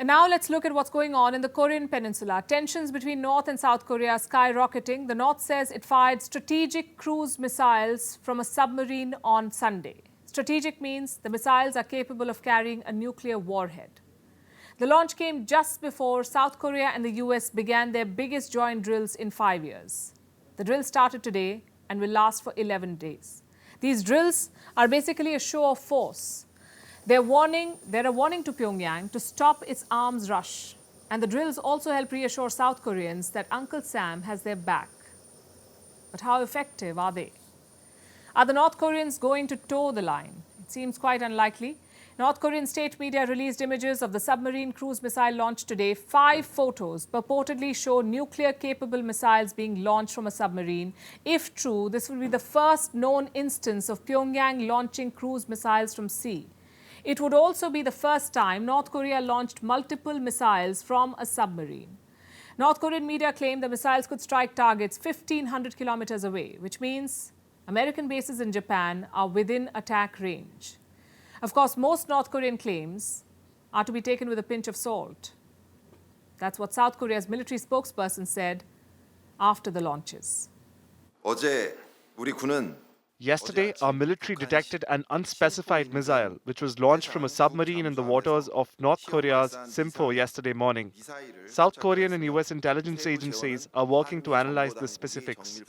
And now let's look at what's going on in the Korean peninsula. Tensions between North and South Korea are skyrocketing. The North says it fired strategic cruise missiles from a submarine on Sunday. Strategic means the missiles are capable of carrying a nuclear warhead. The launch came just before South Korea and the U.S. began their biggest joint drills in 5 years. The drill started today and will last for 11 days. These drills are basically a show of force. They're a warning to Pyongyang to stop its arms rush. And the drills also help reassure South Koreans that Uncle Sam has their back. But how effective are they? Are the North Koreans going to toe the line? It seems quite unlikely. North Korean state media released images of the submarine cruise missile launch today. 5 photos purportedly show nuclear-capable missiles being launched from a submarine. If true, this will be the first known instance of Pyongyang launching cruise missiles from sea. It would also be the first time North Korea launched multiple missiles from a submarine. North Korean media claim the missiles could strike targets 1,500 kilometers away, which means American bases in Japan are within attack range. Of course, most North Korean claims are to be taken with a pinch of salt. That's what South Korea's military spokesperson said after the launches. Yesterday, our military detected an unspecified missile which was launched from a submarine in the waters of North Korea's Simpo yesterday morning. South Korean and U.S. intelligence agencies are working to analyze the specifics.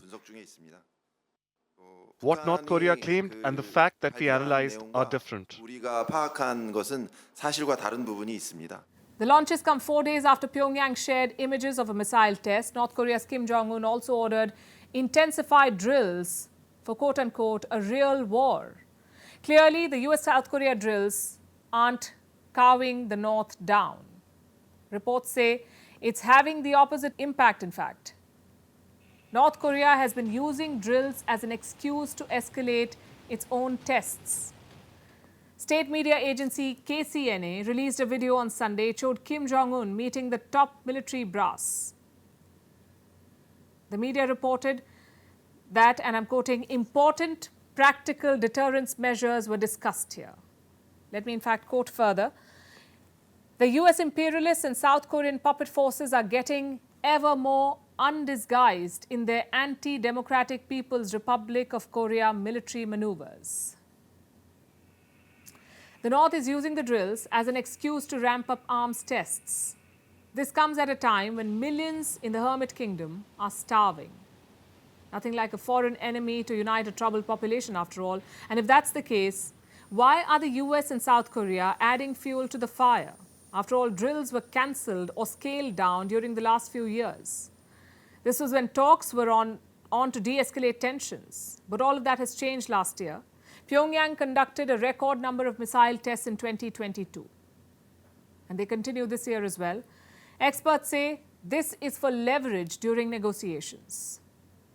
What North Korea claimed and the fact that we analyzed are different. The launches come 4 days after Pyongyang shared images of a missile test. North Korea's Kim Jong-un also ordered intensified drills for quote-unquote a real war. Clearly, the U.S.-South Korea drills aren't cowing the North down. Reports say it's having the opposite impact, in fact. North Korea has been using drills as an excuse to escalate its own tests. State media agency KCNA released a video on Sunday. It showed Kim Jong-un meeting the top military brass. The media reported that, and I'm quoting, important practical deterrence measures were discussed here. Let me in fact quote further. The US imperialists and South Korean puppet forces are getting ever more undisguised in their anti-democratic People's Republic of Korea military maneuvers. The North is using the drills as an excuse to ramp up arms tests. This comes at a time when millions in the Hermit Kingdom are starving. Nothing like a foreign enemy to unite a troubled population, after all. And if that's the case, why are the US and South Korea adding fuel to the fire? After all, drills were cancelled or scaled down during the last few years. This was when talks were on to de-escalate tensions. But all of that has changed last year. Pyongyang conducted a record number of missile tests in 2022. And they continue this year as well. Experts say this is for leverage during negotiations.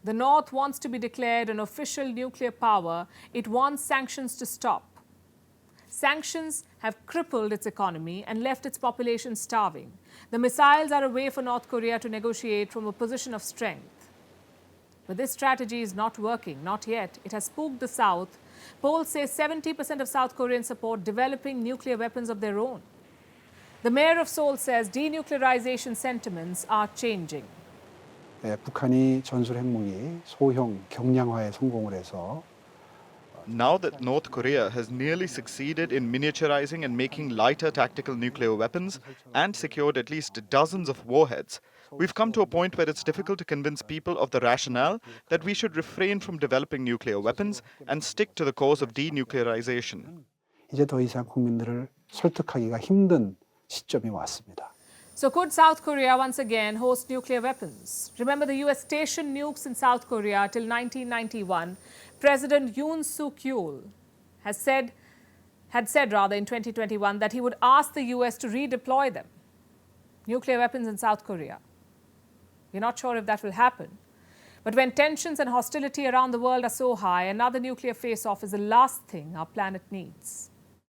The North wants to be declared an official nuclear power. It wants sanctions to stop. Sanctions have crippled its economy and left its population starving. The missiles are a way for North Korea to negotiate from a position of strength. But this strategy is not working, not yet. It has spooked the South. Polls say 70% of South Koreans support developing nuclear weapons of their own. The mayor of Seoul says denuclearization sentiments are changing. 북한이 전술 핵무기 소형 경량화에 성공을 해서 Now that North Korea has nearly succeeded in miniaturizing and making lighter tactical nuclear weapons and secured at least dozens of warheads, we've come to a point where it's difficult to convince people of the rationale that we should refrain from developing nuclear weapons and stick to the course of denuclearization. 이제 더 이상 국민들을 설득하기가 힘든 시점이 왔습니다. So could South Korea once again host nuclear weapons? Remember, the US stationed nukes in South Korea till 1991. President Yoon Suk-yeol had said in 2021 that he would ask the US to redeploy them. Nuclear weapons in South Korea. We're not sure if that will happen. But when tensions and hostility around the world are so high, another nuclear face-off is the last thing our planet needs.